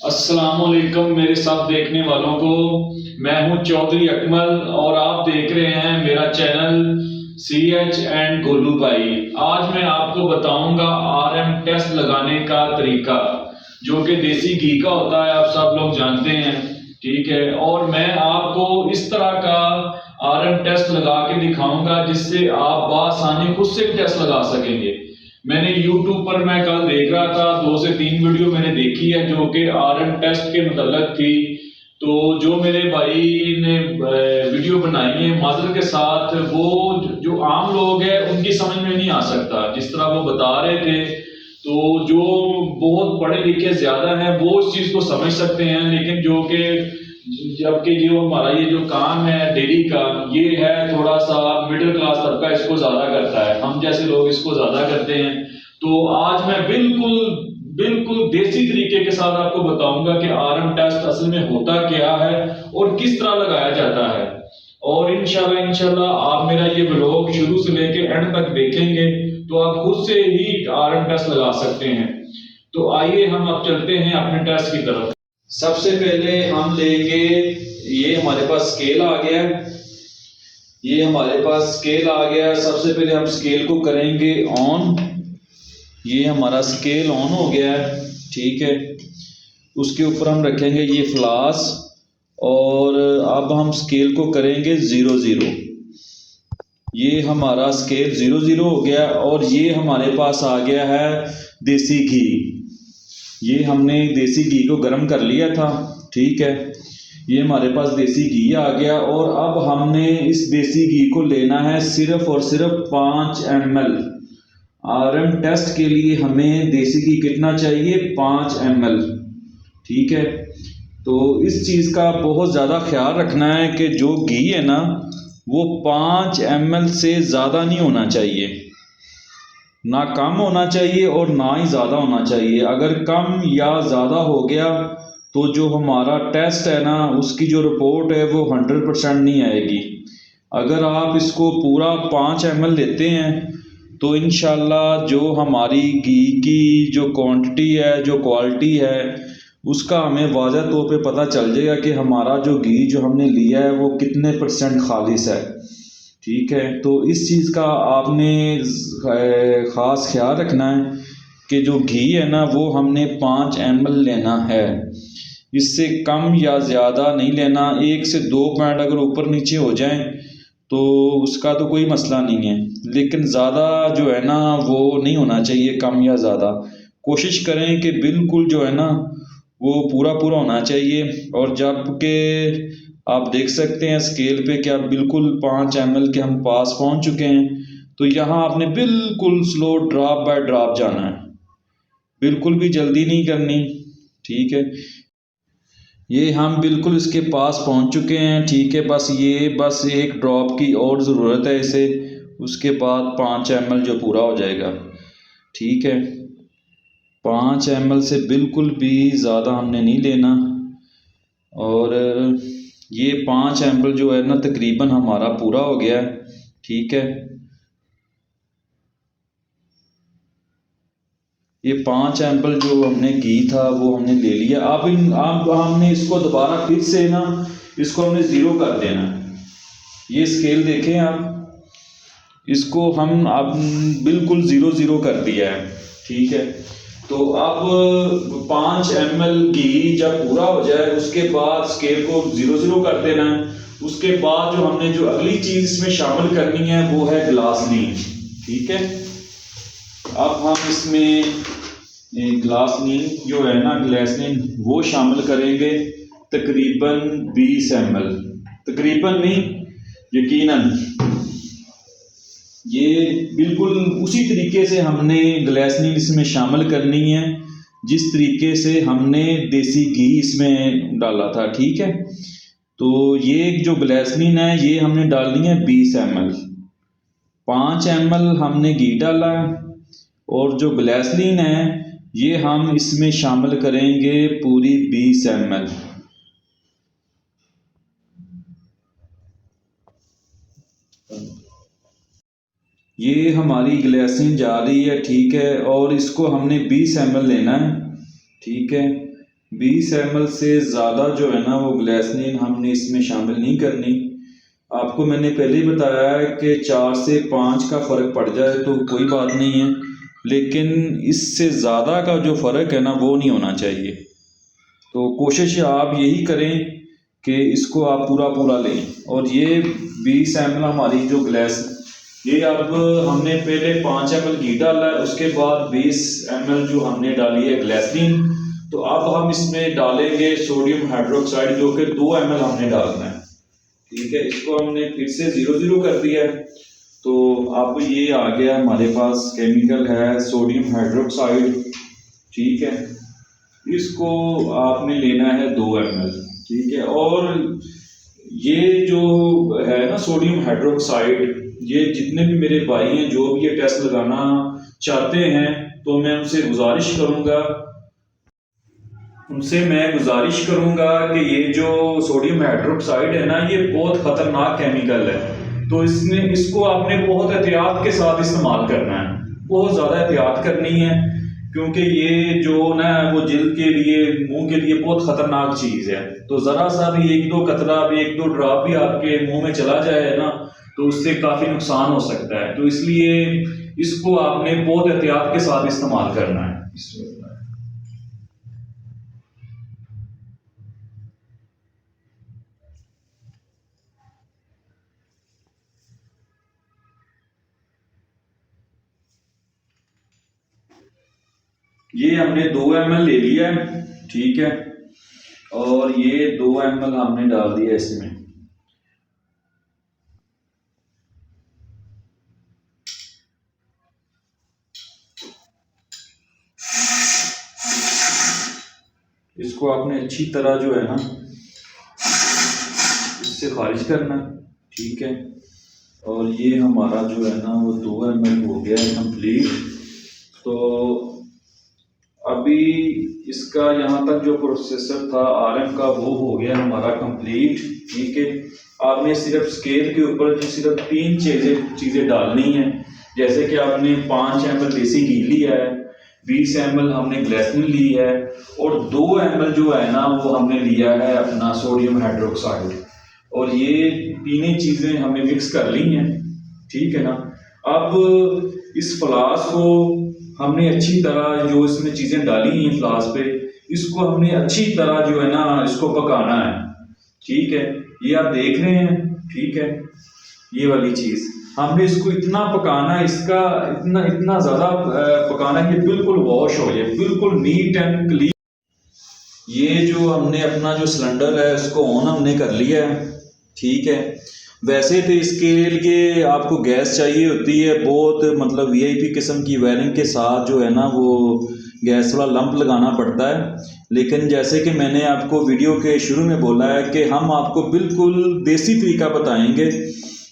अस्सलामुअलैकुम मेरे साथ देखने वालों को। मैं हूं चौधरी अकमल और आप देख रहे हैं मेरा चैनल CH एंड गोलू भाई। आज मैं आपको बताऊंगा RM टेस्ट लगाने का तरीका, जो कि देसी घी का होता है, आप सब लोग जानते हैं। ठीक है, और मैं आपको इस तरह का RM टेस्ट लगा के दिखाऊंगा जिससे आप बआसानी खुद से टेस्ट लगा सकेंगे। मैंने YouTube पर मैं कल देख रहा था, 2 से 3 वीडियो मैंने देखी है जो कि RM टेस्ट के मतलब थी। तो जो मेरे भाई ने वीडियो बनाई है माजर के साथ, वो जो आम लोग हैं उनकी समझ में नहीं आ सकता जिस तरह वो बता रहे थे। तो जो बहुत पढ़े लिखे ज्यादा हैं वो इस चीज को समझ सकते हैं, लेकिन जो कि जबकि जो हमारा ये जो काम है डेली का, ये है थोड़ा सा मिडिल क्लास तबका इसको ज्यादा करता है, हम जैसे लोग इसको ज्यादा करते हैं। तो आज मैं बिल्कुल बिल्कुल देसी तरीके के साथ आपको बताऊंगा कि RM टेस्ट असल में होता क्या है और किस तरह लगाया जाता है। और इंशाल्लाह आप मेरा ये व्लॉग शुरू से लेके एंड तक देखेंगे तो आप खुद से ही RM टेस्ट लगा सकते हैं। तो आइए हम अब चलते हैं अपने टेस्ट की तरफ। सबसे पहले हम लेंगे, ये हमारे पास स्केल आ गया है, ये हमारे पास स्केल आ गया है। सबसे पहले हम स्केल को करेंगे ऑन। ये हमारा स्केल ऑन हो गया है, ठीक है। उसके ऊपर हम रखेंगे ये फ्लास और अब हम स्केल को करेंगे 0-0। ये हमारा स्केल 0-0 हो गया और ये हमारे पास आ गया है देसी घी। ये हमने देसी घी को गर्म कर लिया था, ठीक है। ये हमारे पास देसी घी आ गया और अब हमने इस देसी घी को लेना है सिर्फ और सिर्फ 5 ml। RM टेस्ट के लिए हमें देसी घी कितना चाहिए? 5 ml, ठीक है। तो इस चीज़ का बहुत ज़्यादा ख्याल रखना है कि जो घी है ना वो 5 ml से ज़्यादा नहीं होना चाहिए, ना कम होना चाहिए और ना ही ज़्यादा होना चाहिए। अगर कम या ज़्यादा हो गया तो जो हमारा टेस्ट है ना उसकी जो रिपोर्ट है वो 100% नहीं आएगी। अगर आप इसको पूरा 5 ml लेते हैं तो इंशाल्लाह जो हमारी घी की जो क्वांटिटी है, जो क्वालिटी है, उसका हमें वाज़ह तौर पे पता चल जाएगा कि हमारा जो घी जो हमने लिया है वो कितने % खालिस है, ठीक है। तो इस चीज़ का आपने ख़ास ख्याल रखना है कि जो घी है ना वो हमने 5 ml लेना है, इससे कम या ज़्यादा नहीं लेना। 1 से 2 पॉइंट अगर ऊपर नीचे हो जाएं तो उसका तो कोई मसला नहीं है, लेकिन ज़्यादा जो है ना वो नहीं होना चाहिए, कम या ज़्यादा। कोशिश करें कि बिल्कुल जो है ना वो पूरा पूरा होना चाहिए। और जबकि आप देख सकते हैं स्केल पे कि आप बिल्कुल 5 ml के हम पास पहुंच चुके हैं। तो यहाँ आपने बिल्कुल स्लो ड्रॉप बाय ड्रॉप जाना है, बिल्कुल भी जल्दी नहीं करनी, ठीक है। ये हम बिल्कुल इसके पास पहुंच चुके हैं, ठीक है। बस एक ड्रॉप की और ज़रूरत है इसे, उसके बाद 5 ml जो पूरा हो जाएगा, ठीक है। 5 ml से बिल्कुल भी ज़्यादा हमने नहीं लेना। और ये 5 ml जो है ना तकरीबन हमारा पूरा हो गया है, ठीक है। ये 5 ml जो हमने घी था वो हमने ले लिया। अब हमने इसको दोबारा फिर से ना इसको हमने 0 कर देना है। ये स्केल देखें आप, इसको हम अब बिल्कुल 0-0 कर दिया है, ठीक है। तो अब 5 ml घी जब पूरा हो जाए उसके बाद स्केल को 0-0 कर देना है। उसके बाद जो हमने जो अगली चीज इसमें शामिल करनी है वो है ग्लासनीन, ठीक है। अब हम इसमें ग्लासनीन जो है ना, ग्लासनीन वो शामिल करेंगे तकरीबन 20 ml, तकरीबन नहीं यकीनन। ये बिल्कुल उसी तरीके से हमने ग्लासनीन इसमें शामिल करनी है जिस तरीके से हमने देसी घी इसमें डाला था, ठीक है। तो ये जो ग्लासनीन है ये हमने डालनी है 20 ml। 5 ml हमने घी डाला है और जो ग्लासनीन है ये हम इसमें शामिल करेंगे पूरी 20 ml। ये हमारी ग्लासनीन जा रही है, ठीक है। और इसको हमने 20 ml लेना है, ठीक है। 20 ml से ज़्यादा जो है ना वो ग्लिसरीन हमने इसमें शामिल नहीं करनी। आपको मैंने पहले ही बताया है कि 4 से 5 का फ़र्क पड़ जाए तो कोई बात नहीं है, लेकिन इससे ज़्यादा का जो फ़र्क है ना वो नहीं होना चाहिए। तो कोशिश आप यही करें कि इसको आप पूरा पूरा लें। और ये 20 ml हमारी जो ग्लास, ये अब हमने पहले 5 ml घी डाला है, उसके बाद 20 ml जो हमने डाली है ग्लिसरीन। तो अब हम इसमें डालेंगे सोडियम हाइड्रोक्साइड जो कि 2 ml हमने डालना है। ठीक है, इसको हमने फिर से 0-0 कर दिया है। तो अब ये आ गया हमारे पास, केमिकल है सोडियम हाइड्रोक्साइड। ठीक है, इसको आपने लेना है 2 ml। ठीक है, और ये जो है ना सोडियम हाइड्रोक्साइड, ये जितने भी मेरे भाई हैं जो भी ये टेस्ट लगाना चाहते हैं, तो मैं उनसे गुजारिश करूंगा कि ये जो सोडियम हाइड्रोक्साइड है ना, ये बहुत खतरनाक केमिकल है। तो इसको आपने बहुत एहतियात के साथ इस्तेमाल करना है, बहुत ज़्यादा एहतियात करनी है, क्योंकि ये जो ना वो जिल्द के लिए, मुंह के लिए बहुत खतरनाक चीज़ है। तो ज़रा सा भी 1-2 कतरा भी, 1-2 ड्रॉप भी आपके मुंह में चला जाए ना, तो उससे काफ़ी नुकसान हो सकता है। तो इसलिए इसको आपने बहुत एहतियात के साथ इस्तेमाल करना है। ये हमने 2 ml ले लिया है। ठीक है, और ये 2 ml हमने डाल दिया इसमें। इसको आपने अच्छी तरह जो है ना इससे खारिज करना। ठीक है, और ये हमारा जो है ना वो 2 ml हो गया है कंप्लीट। तो अभी इसका यहाँ तक जो प्रोसेसर था RM का, वो हो गया हमारा कंप्लीट। ठीक है, आपने सिर्फ स्केल के ऊपर सिर्फ 3 चीज़ें डालनी है। जैसे कि आपने 5 ml देसी घी लिया है, 20 ml हमने ग्लिसरीन ली है, और 2 ml जो है ना वो हमने लिया है अपना सोडियम हाइड्रोक्साइड। और ये तीनों चीज़ें हमने मिक्स कर ली हैं। ठीक है ना, अब इस फ्लास्क को हमने अच्छी तरह, जो इसमें चीज़ें डाली हैं फ्लास्क पे, इसको हमने अच्छी तरह जो है ना इसको पकाना है। ठीक है, ये आप देख रहे हैं। ठीक है, ये वाली चीज़ हमने इसको इतना पकाना है, इसका इतना इतना ज़्यादा पकाना है कि बिल्कुल वॉश हो जाए, बिल्कुल नीट एंड क्लीन। ये जो हमने अपना जो सिलेंडर है उसको ऑन हमने कर लिया है। ठीक है, वैसे तो इसके लिए आपको गैस चाहिए होती है बहुत, मतलब VIP किस्म की वायरिंग के साथ जो है ना वो गैस वाला लंप लगाना पड़ता है। लेकिन जैसे कि मैंने आपको वीडियो के शुरू में बोला है कि हम आपको बिल्कुल देसी तरीका बताएंगे।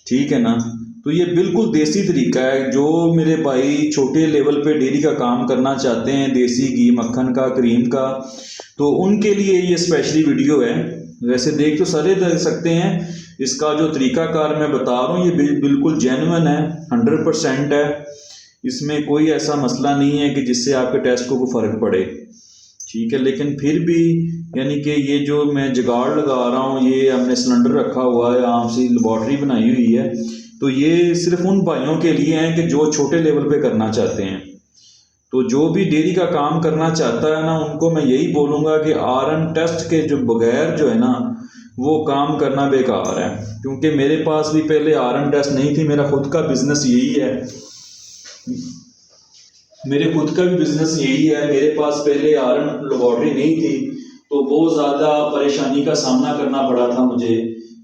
ठीक है ना, तो ये बिल्कुल देसी तरीका है। जो मेरे भाई छोटे लेवल पे डेयरी का काम करना चाहते हैं, देसी घी, मक्खन का, क्रीम का, तो उनके लिए ये स्पेशली वीडियो है। वैसे देख तो सारे देख सकते हैं, इसका जो तरीकाकार मैं बता रहा हूँ ये बिल्कुल जेन्युइन है, 100% है। इसमें कोई ऐसा मसला नहीं है कि जिससे आपके टेस्ट को कोई फ़र्क पड़े। ठीक है, लेकिन फिर भी यानी कि ये जो मैं जुगाड़ लगा रहा हूँ, ये हमने सिलेंडर रखा हुआ है, आम सी लेबॉर्ट्री बनाई हुई है। तो ये सिर्फ उन भाइयों के लिए हैं कि जो छोटे लेवल पे करना चाहते हैं। तो जो भी डेयरी का काम करना चाहता है ना, उनको मैं यही बोलूँगा कि RM टेस्ट के जो बगैर जो है ना वो काम करना बेकार है। क्योंकि मेरे पास भी पहले RM टेस्ट नहीं थी, मेरा खुद का बिजनेस यही है, मेरे खुद का भी बिजनेस यही है। मेरे पास पहले RM लेबॉर्ट्री नहीं थी, तो बहुत ज़्यादा परेशानी का सामना करना पड़ा था मुझे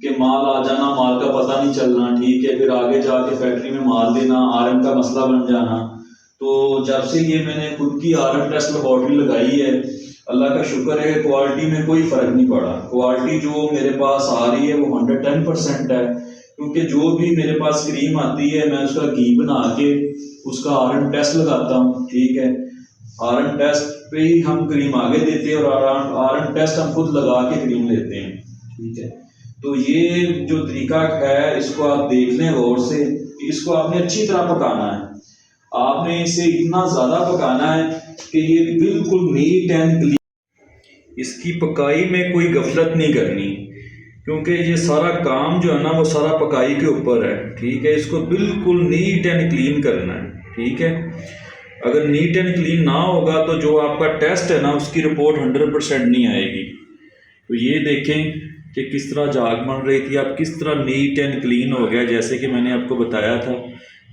कि माल आ जाना, माल का पता नहीं चलना। ठीक है, फिर आगे जाके फैक्ट्री में माल देना, RM का मसला बन जाना। तो जब से ये मैंने खुद की RM टेस्ट लेबॉर्ट्री लगाई है, अल्लाह का शुक्र है, क्वालिटी में कोई फ़र्क नहीं पड़ा। क्वालिटी जो मेरे पास आ रही है वो 110% है। क्योंकि जो भी मेरे पास क्रीम आती है, मैं उसका घी बना के उसका RM टेस्ट लगाता हूँ। ठीक है, RM टेस्ट पे ही हम क्रीम आगे देते हैं, और RM टेस्ट हम खुद लगा के क्रीम लेते हैं। ठीक है, तो ये जो तरीका है इसको आप देख लें गौर से। इसको आपने अच्छी तरह पकाना है, आपने इसे इतना ज़्यादा पकाना है कि ये बिल्कुल नीट एंड क्लीन। इसकी पकाई में कोई गफलत नहीं करनी, क्योंकि ये सारा काम जो है ना वो सारा पकाई के ऊपर है। ठीक है, इसको बिल्कुल नीट एंड क्लीन करना है। ठीक है, अगर नीट एंड क्लीन ना होगा तो जो आपका टेस्ट है ना उसकी रिपोर्ट 100% नहीं आएगी। तो ये देखें कि किस तरह जाग बन रही थी, अब किस तरह नीट एंड क्लीन हो गया। जैसे कि मैंने आपको बताया था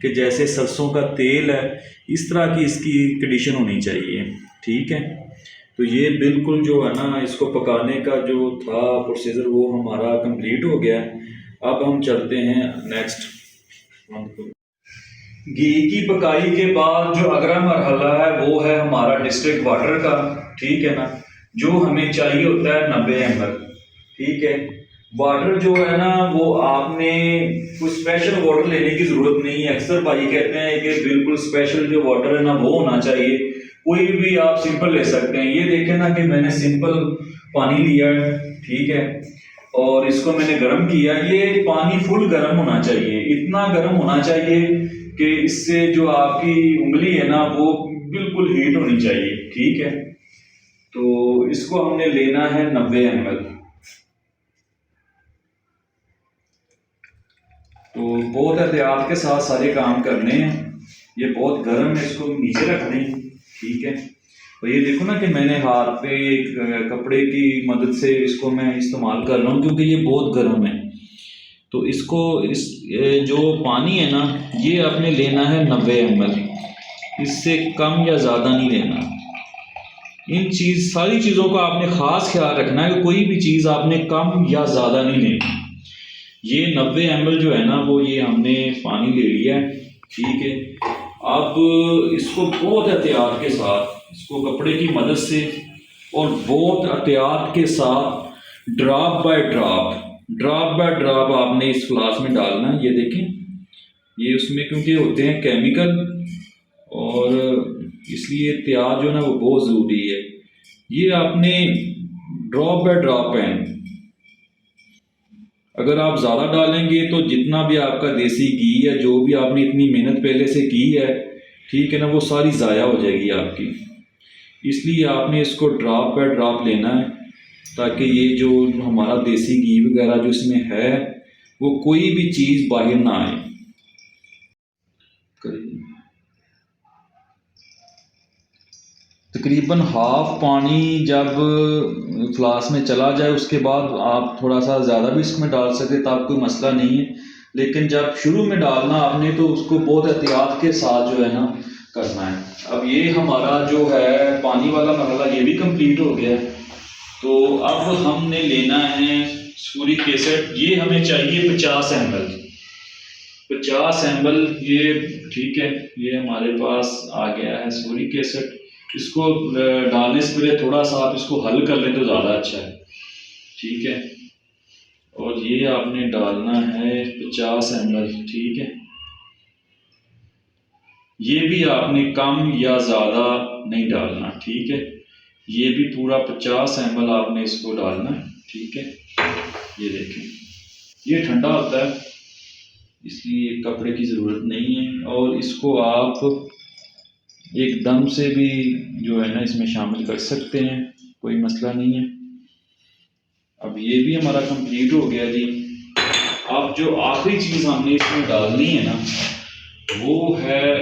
कि जैसे सरसों का तेल है इस तरह की इसकी कंडीशन होनी चाहिए। ठीक है, तो ये बिल्कुल जो है ना इसको पकाने का जो था प्रोसीजर वो हमारा कंप्लीट हो गया है। अब हम चलते हैं नेक्स्ट। घी की पकाई के बाद जो अगला मरहला है वो है हमारा डिस्ट्रिक्ट वाटर का। ठीक है ना, जो हमें चाहिए होता है 90 ml। ठीक है, वाटर जो है ना वो आपने कोई स्पेशल वाटर लेने की ज़रूरत नहीं है। अक्सर भाई कहते हैं कि बिल्कुल स्पेशल जो वाटर है ना वो होना चाहिए, कोई भी आप सिंपल ले सकते हैं। ये देखें ना कि मैंने सिंपल पानी लिया है। ठीक है, और इसको मैंने गर्म किया। ये पानी फुल गर्म होना चाहिए, इतना गर्म होना चाहिए कि इससे जो आपकी उंगली है ना वो बिल्कुल हीट होनी चाहिए। ठीक है, तो इसको हमने लेना है 90 ml। तो बहुत एहतियात के साथ सारे काम करने हैं। ये बहुत गर्म है, इसको नीचे रख दें। ठीक है, और ये देखो ना कि मैंने हाथ पे कपड़े की मदद से इसको मैं इस्तेमाल कर रहा हूँ क्योंकि ये बहुत गर्म है। तो इसको इस जो पानी है ना ये आपने लेना है 90 ml, इससे कम या ज़्यादा नहीं लेना। इन सारी चीज़ों का आपने ख़ास ख्याल रखना है कि कोई भी चीज़ आपने कम या ज़्यादा नहीं लेनी। ये 90 ml जो है ना वो ये हमने पानी ले लिया है। ठीक है, अब इसको बहुत एहतियात के साथ इसको कपड़े की मदद से और बहुत एहतियात के साथ ड्रॉप बाय ड्रॉप आपने इस फ्लास्क में डालना है। ये देखें, ये उसमें क्योंकि होते हैं केमिकल और इसलिए एहतियात जो है ना वो बहुत ज़रूरी है। ये आपने ड्रॉप बाय ड्रॉप है, अगर आप ज़्यादा डालेंगे तो जितना भी आपका देसी घी है जो भी आपने इतनी मेहनत पहले से की है, ठीक है ना, वो सारी ज़ाया हो जाएगी आपकी। इसलिए आपने इसको ड्रॉप बाय ड्रॉप लेना है ताकि ये जो हमारा देसी घी वगैरह जो इसमें है वो कोई भी चीज़ बाहर ना आए। तकरीबन हाफ पानी जब फ्लास्क में चला जाए उसके बाद आप थोड़ा सा ज़्यादा भी इसमें डाल सकते तब कोई मसला नहीं है, लेकिन जब शुरू में डालना आपने तो उसको बहुत एहतियात के साथ जो है ना करना है। अब ये हमारा जो है पानी वाला मरहला ये भी कंप्लीट हो गया। तो अब हमने लेना है सूरिक एसिड। ये हमें चाहिए 50 ml। 50 ml ये ठीक है, ये हमारे पास आ गया है सूरिक एसिड। इसको डालने से पहले थोड़ा सा आप इसको हल कर लें तो ज़्यादा अच्छा है। ठीक है, और ये आपने डालना है 50 ml। ठीक है, ये भी आपने कम या ज़्यादा नहीं डालना। ठीक है, ये भी पूरा 50 ml आपने इसको डालना। ठीक है, ये देखें ये ठंडा होता है इसलिए कपड़े की ज़रूरत नहीं है, और इसको आप एकदम से भी जो है ना इसमें शामिल कर सकते हैं, कोई मसला नहीं है। अब ये भी हमारा कंप्लीट हो गया जी। अब जो आखिरी चीज़ हमने इसमें डालनी है ना वो है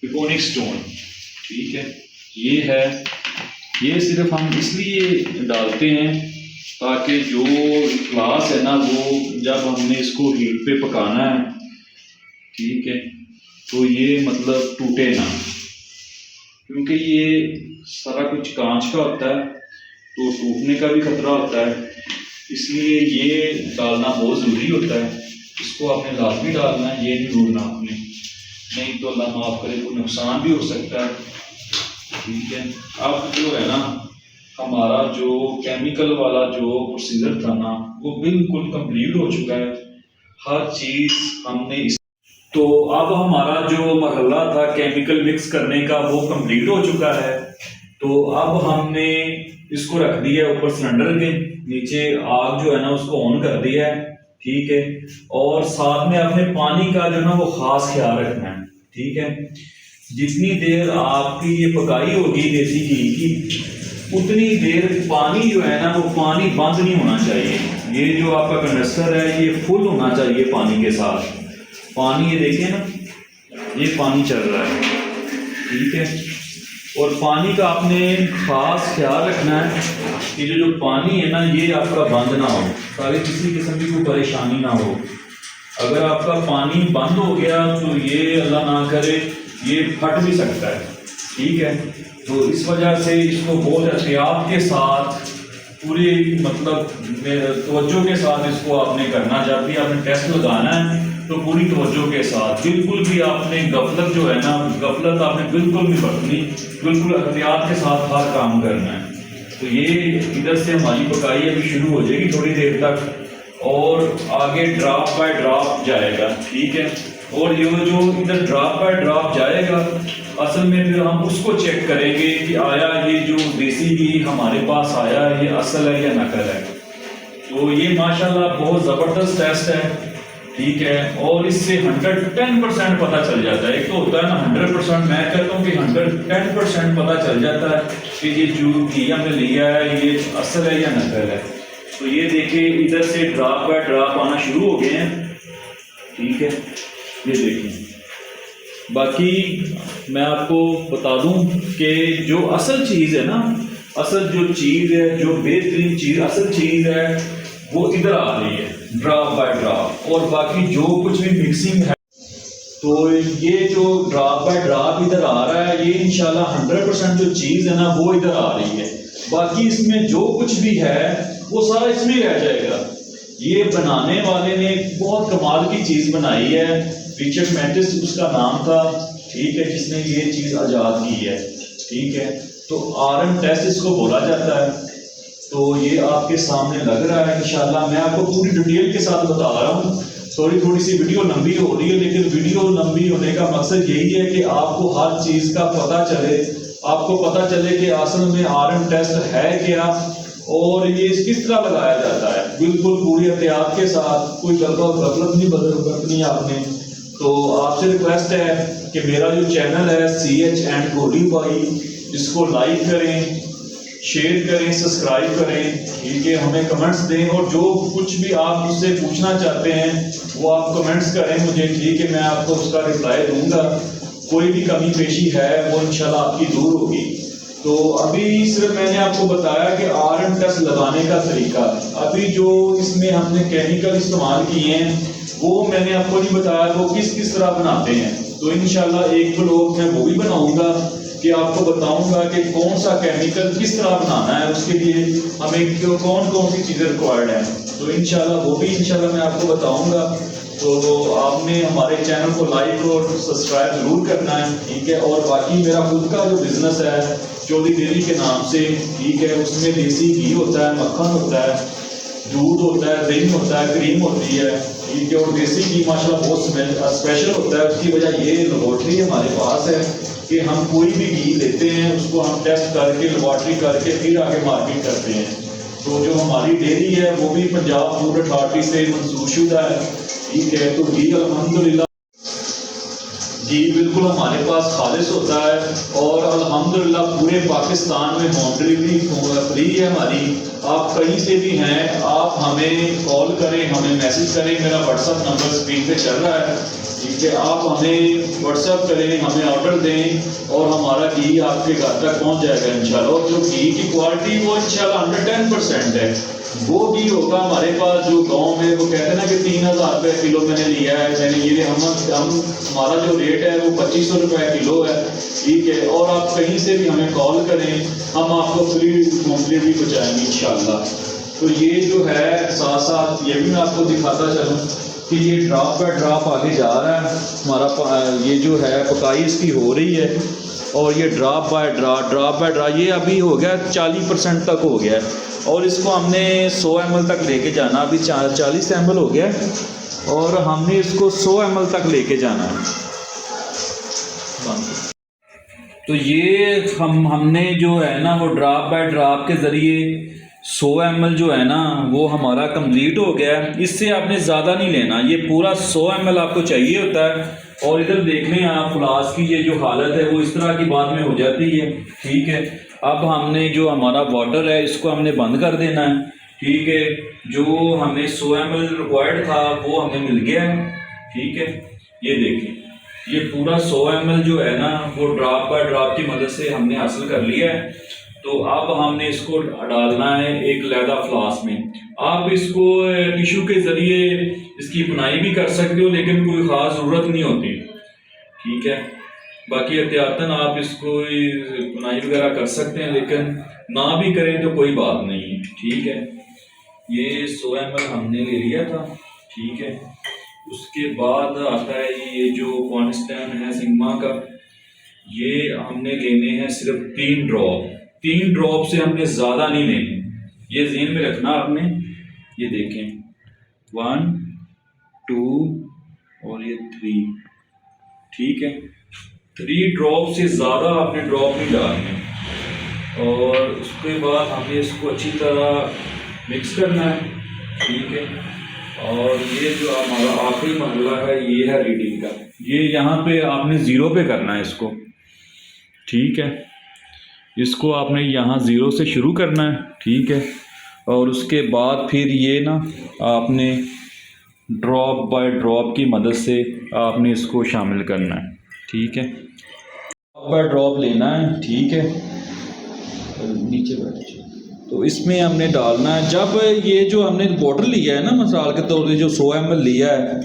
पिकोनिक स्टोन। ठीक है, ये है, ये सिर्फ हम इसलिए डालते हैं ताकि जो फ्लास्क है ना वो जब हमने इसको हीट पे पकाना है, ठीक है, तो ये मतलब टूटे ना, क्योंकि ये सारा कुछ कांच का होता है तो टूटने का भी खतरा होता है। इसलिए ये डालना बहुत ज़रूरी होता है। इसको आपने लाजमी डालना है, ये नहीं भूलना आपने, नहीं तो अल्लाह माफ़ करे कोई नुकसान भी हो सकता है। ठीक है, अब जो है ना हमारा जो केमिकल वाला जो प्रोसीजर था ना वो बिल्कुल कंप्लीट हो चुका है। हर चीज़ हमने तो अब हमारा जो मरहला था केमिकल मिक्स करने का वो कंप्लीट हो चुका है। तो अब हमने इसको रख दिया ऊपर सिलेंडर के नीचे, आग जो है ना उसको ऑन कर दिया है। ठीक है, और साथ में अपने पानी का जो ना वो खास ख्याल रखना है। ठीक है, जितनी देर आपकी ये पकाई होगी देसी घी की उतनी देर पानी जो है ना वो पानी बंद नहीं होना चाहिए। ये जो आपका कंडेंसर है ये फुल होना चाहिए पानी के साथ। पानी ये देखें ना, ये पानी चल रहा है, ठीक है। और पानी का आपने खास ख्याल रखना है कि जो पानी है ना ये आपका बंद ना हो, ताकि किसी किस्म की कोई परेशानी ना हो। अगर आपका पानी बंद हो गया तो ये अल्लाह ना करे ये फट भी सकता है, ठीक है। तो इस वजह से इसको बहुत एहतियात के साथ पूरी मतलब तवज्जो के साथ इसको आपने करना। जब भी आपने टेस्ट लगाना है तो पूरी तवज्जो के साथ, बिल्कुल भी आपने गफलत जो है ना, गफलत आपने बिल्कुल नहीं बरतनी, बिल्कुल एहतियात के साथ हर काम करना है। तो ये इधर से हमारी पकाई अभी शुरू हो जाएगी थोड़ी देर तक और आगे ड्रॉप बाय ड्रॉप जाएगा, ठीक है। और ये जो इधर ड्रॉप बाय ड्रॉप जाएगा असल में फिर हम उसको चेक करेंगे कि आया ये जो देसी घी हमारे पास आया ये असल है या नकल है। तो ये माशाल्लाह बहुत ज़बरदस्त टेस्ट है, ठीक है। और इससे 110% पता चल जाता है। एक तो होता है ना 100%, मैं कहता हूँ कि 110% पता चल जाता है कि ये जो घी हमने लिया है ये असल है या नकल है। तो ये देखिए इधर से ड्रॉप बाय ड्रॉप आना शुरू हो गए हैं, ठीक है। ये देखिए, बाकी मैं आपको बता दूं कि जो असल चीज़ है ना, असल जो चीज़ है, जो बेहतरीन चीज़ असल चीज़ है वो इधर आ रही है ड्रॉप बाय ड्रॉप। और बाकी जो कुछ भी मिक्सिंग है तो ये जो ड्रॉप बाय ड्रॉप इधर आ रहा है ये इंशाल्लाह 100% जो चीज़ है ना वो इधर आ रही है। बाकी इसमें जो कुछ भी है वो सारा इसमें रह जाएगा। ये बनाने वाले ने बहुत कमाल की चीज़ बनाई है, रिचर्ड मैटिस उसका नाम था, ठीक है, जिसने ये चीज़ आज़ाद की है, ठीक है। तो RM टेस्ट इसको बोला जाता है। तो ये आपके सामने लग रहा है इंशाल्लाह। मैं आपको पूरी डिटेल के साथ बता रहा हूँ। थोड़ी सी वीडियो लंबी हो रही है, लेकिन वीडियो लंबी होने का मकसद यही है कि आपको हर चीज़ का पता चले, आपको पता चले कि असल में RM टेस्ट है क्या और ये किस तरह लगाया जाता है, बिल्कुल पूरी एहतियात के साथ। कोई गलत नहीं बरतनी आपने। तो आपसे रिक्वेस्ट है कि मेरा जो चैनल है CH एंड गोलू भाई, इसको लाइक करें, शेयर करें, सब्सक्राइब करें, ठीक है। हमें कमेंट्स दें और जो कुछ भी आप मुझसे पूछना चाहते हैं वो आप कमेंट्स करें मुझे, ठीक है। मैं आपको उसका रिप्लाई दूंगा। कोई भी कमी पेशी है वो इंशाल्लाह आपकी दूर होगी। तो अभी सिर्फ मैंने आपको बताया कि RM टेस्ट लगाने का तरीका। अभी जो इसमें हमने केमिकल इस्तेमाल किए हैं वो मैंने आपको नहीं बताया वो किस तरह बनाते हैं। तो इंशाल्लाह एक ब्लॉग मैं वो भी बनाऊंगा कि आपको बताऊंगा कि कौन सा केमिकल किस तरह बनाना है, उसके लिए हमें कौन सी चीज़ें रिक्वायर्ड हैं। तो इंशाल्लाह वो भी इंशाल्लाह मैं आपको बताऊंगा। तो आपने हमारे चैनल को लाइक और सब्सक्राइब जरूर करना है, ठीक है। और बाकी मेरा खुद का जो बिजनेस है चौधरी डेयरी के नाम से, ठीक है, उसमें देसी घी होता है, मक्खन होता है, दूध होता है, दही होता है, क्रीम होती है, ठीक है। और देसी घी माशाल्लाह बहुत स्पेशल होता है। उसकी वजह ये लेबॉर्ट्री हमारे पास है कि हम कोई भी घी लेते हैं उसको हम टेस्ट करके लेबॉर्ट्री करके फिर आगे मार्केट करते हैं। तो जो हमारी डेयरी है वो भी पंजाब फूड अथॉरिटी से मंजूरशुदा है, ठीक है। तो घी अल्हम्दुलिल्लाह घी बिल्कुल हमारे पास खालिश होता है और अल्हम्दुलिल्लाह पूरे पाकिस्तान में होम डिलीवरी फ्री है हमारी। आप कहीं से भी हैं आप हमें कॉल करें, हमें मैसेज करें। मेरा व्हाट्सअप नंबर स्क्रीन पे चल रहा है, ठीक है। आप हमें व्हाट्सअप करें, हमें ऑर्डर दें और हमारा घी आपके घर तक पहुंच जाएगा इंशाल्लाह। और जो घी की क्वालिटी वो इंशाल्लाह 110% है। वो घी होगा हमारे पास जो गांव में वो कहते हैं ना कि 3000 रुपये किलो मैंने लिया है, मैंने ये हम हमारा जो रेट है वो 2500 रुपये किलो है, ठीक है। और आप कहीं से भी हमें कॉल करें, हम आपको फ्री होम डिलीवरी पहुँचाएंगे इंशाल्लाह। तो ये जो है साथ साथ ये भी मैं आपको दिखाता चलूँ कि ये ड्रॉप बाय ड्रॉप आगे जा रहा है हमारा। ये जो है पकाई इसकी हो रही है और ये ड्रॉप बाय ड्रॉप ये अभी हो गया 40% तक हो गया है। और इसको हमने 100 ml तक लेके जाना। अभी 40 ml हो गया और हमने इसको 100 ml तक लेके जाना है। तो ये हमने जो है ना वो ड्रॉप बाय ड्रॉप के ज़रिए 100 ml जो है ना वो हमारा कंप्लीट हो गया है। इससे आपने ज़्यादा नहीं लेना, ये पूरा 100 ml आपको चाहिए होता है। और इधर देख लें आप फ्लास्क की ये जो हालत है वो इस तरह की बाद में हो जाती है, ठीक है। अब हमने जो हमारा वाटर है इसको हमने बंद कर देना है, ठीक है। जो हमें 100 ml रिक्वायर्ड था वो हमें मिल गया है, ठीक है। ये देखें, ये पूरा 100 ml जो है ना वो ड्रॉप बाय ड्रॉप की मदद से हमने हासिल कर लिया है। तो अब हमने इसको डालना है एक लैदा फ्लास्क में। आप इसको टिश्यू के ज़रिए इसकी बुनाई भी कर सकते हो, लेकिन कोई ख़ास ज़रूरत नहीं होती, ठीक है। बाकी एहतियातन आप इसको बुनाई वगैरह कर सकते हैं, लेकिन ना भी करें तो कोई बात नहीं है, ठीक है। ये 100 ml हमने ले लिया था, ठीक है। उसके बाद आता है ये जो कॉन्स्टेंट है सिग्मा का, ये हमने लेने हैं सिर्फ 3 ड्रॉप। 3 ड्रॉप से हमने ज़्यादा नहीं लेने, ये ज़हन में रखना आपने। ये देखें 1 2 और ये 3, ठीक है। 3 ड्रॉप से ज़्यादा आपने ड्रॉप नहीं डालने। और उसके बाद हमें इसको अच्छी तरह मिक्स करना है, ठीक है। और ये जो हमारा आखिरी मरहला है ये है रीडिंग का। ये यहाँ पे आपने 0 पे करना है इसको, ठीक है। इसको आपने यहाँ 0 से शुरू करना है, ठीक है। और उसके बाद फिर ये ना आपने ड्रॉप बाय ड्रॉप की मदद से आपने इसको शामिल करना है, ठीक है। ड्रॉप बाय ड्रॉप लेना है, ठीक है। नीचे बैठ, तो इसमें हमने डालना है। जब ये जो हमने वाटर लिया है ना मिसाल के तौर पे जो 100 ml लिया है,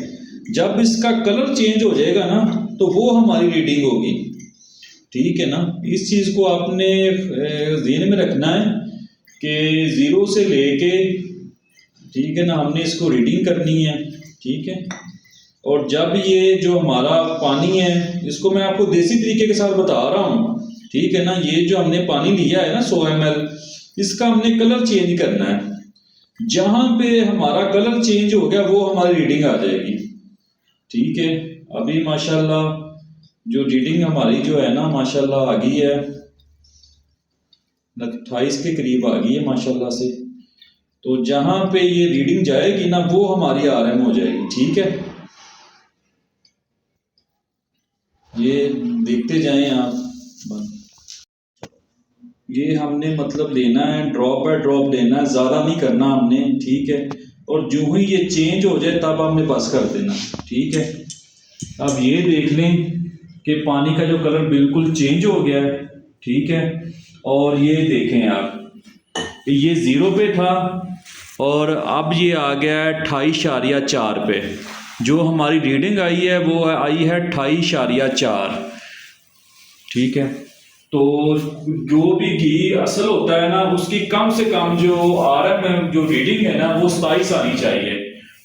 जब इसका कलर चेंज हो जाएगा ना तो वो हमारी रीडिंग होगी, ठीक है ना। इस चीज़ को आपने ज़हन में रखना है कि 0 से लेके, ठीक है ना, हमने इसको रीडिंग करनी है, ठीक है। और जब ये जो हमारा पानी है इसको मैं आपको देसी तरीके के साथ बता रहा हूँ, ठीक है ना। ये जो हमने पानी लिया है ना 100 ml, इसका हमने कलर चेंज करना है। जहां पे हमारा कलर चेंज हो गया वो हमारी रीडिंग आ जाएगी, ठीक है। अभी माशाल्लाह जो रीडिंग हमारी जो है ना माशाल्लाह आ गई है, 28 के करीब आ गई है माशाल्लाह से। तो जहां पे ये रीडिंग जाएगी ना वो हमारी RM हो जाएगी, ठीक है। ये देखते जाएं आप। ये हमने मतलब लेना है ड्रॉप बाय ड्रॉप लेना है, ज़्यादा नहीं करना हमने, ठीक है। और जो ही ये चेंज हो जाए तब हमने बस कर देना, ठीक है। अब ये देख लें कि पानी का जो कलर बिल्कुल चेंज हो गया है, ठीक है। और ये देखें आप, ये 0 पे था और अब ये आ गया है 28.4 पे। जो हमारी रीडिंग आई है वो आई है 28.4, ठीक है। तो जो भी घी असल होता है ना उसकी कम से कम जो RM जो रीडिंग है ना वो 27 आनी चाहिए।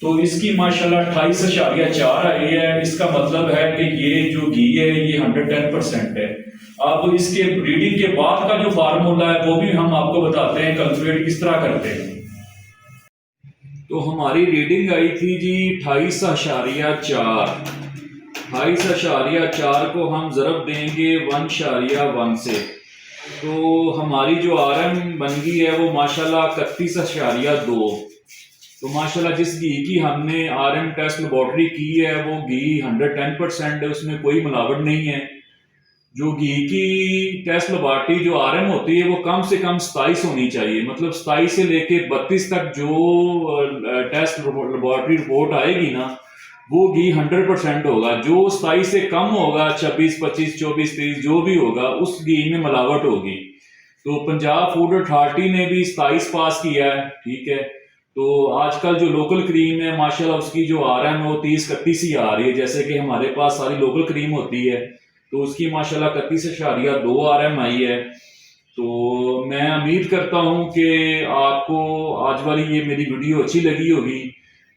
तो इसकी माशाल्लाह 28.4 आई है। इसका मतलब है कि ये जो घी है ये 110% है। अब इसके रीडिंग के बाद का जो फार्मूला है वो भी हम आपको बताते हैं कैलकुलेट किस तरह करते हैं। तो हमारी रीडिंग आई थी जी 28.4। 28.4 को हम ज़रब देंगे 1.1 से, तो हमारी जो RM बन गई है वो माशाल्लाह 31.2। तो माशाल्लाह जिस घी की हमने RM टेस्ट लेबॉर्ट्री की है वो घी 110% है, उसमें कोई मिलावट नहीं है। जो घी की टेस्ट लेबॉर्ट्री जो RM होती है वो कम से कम 27 होनी चाहिए, मतलब 27 से लेके 32 तक जो टेस्ट लेबॉर्ट्री रिपोर्ट आएगी ना वो घी 100% होगा। जो 27 से कम होगा 26, 25, 24, 23 जो भी होगा उस घी में मिलावट होगी। तो पंजाब फूड अथॉरिटी ने भी 27 पास किया है, ठीक है। तो आजकल जो लोकल क्रीम है माशाल्लाह उसकी जो RM है वो 30-31 ही आ रही है, जैसे कि हमारे पास सारी लोकल क्रीम होती है तो उसकी माशाल्लाह 31.2 RM आई है। तो मैं उम्मीद करता हूं कि आपको आज वाली ये मेरी वीडियो अच्छी लगी होगी।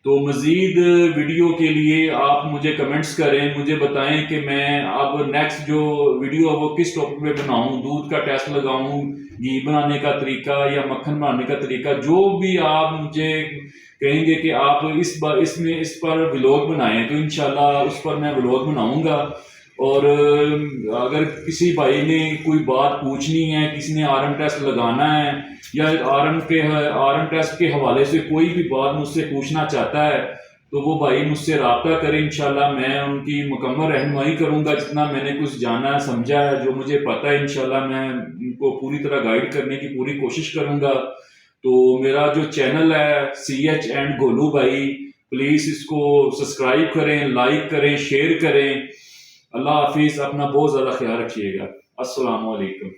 तो मज़ीद वीडियो के लिए आप मुझे कमेंट्स करें, मुझे बताएं कि मैं अब नेक्स्ट जो वीडियो है वो किस टॉपिक पे बनाऊं, दूध का टेस्ट लगाऊं, घी बनाने का तरीका या मक्खन बनाने का तरीका, जो भी आप मुझे कहेंगे कि आप इस पर व्लॉग बनाएं तो इंशाल्लाह उस पर मैं व्लॉग बनाऊंगा। और अगर किसी भाई ने कोई बात पूछनी है, किसी ने RM टेस्ट लगाना है या RM टेस्ट के हवाले से कोई भी बात मुझसे पूछना चाहता है तो वो भाई मुझसे रब्ता करें, इंशाल्लाह मैं उनकी मुकम्मल रहनुमाई करूंगा। जितना मैंने कुछ जाना समझा है, जो मुझे पता है, इंशाल्लाह मैं उनको पूरी तरह गाइड करने की पूरी कोशिश करूंगा। तो मेरा जो चैनल है CH एंड गोलू भाई, प्लीज इसको सब्सक्राइब करें, लाइक करें, शेयर करें। अल्लाह हाफिज, अपना बहुत ज्यादा ख्याल रखिएगा। अस्सलाम वालेकुम।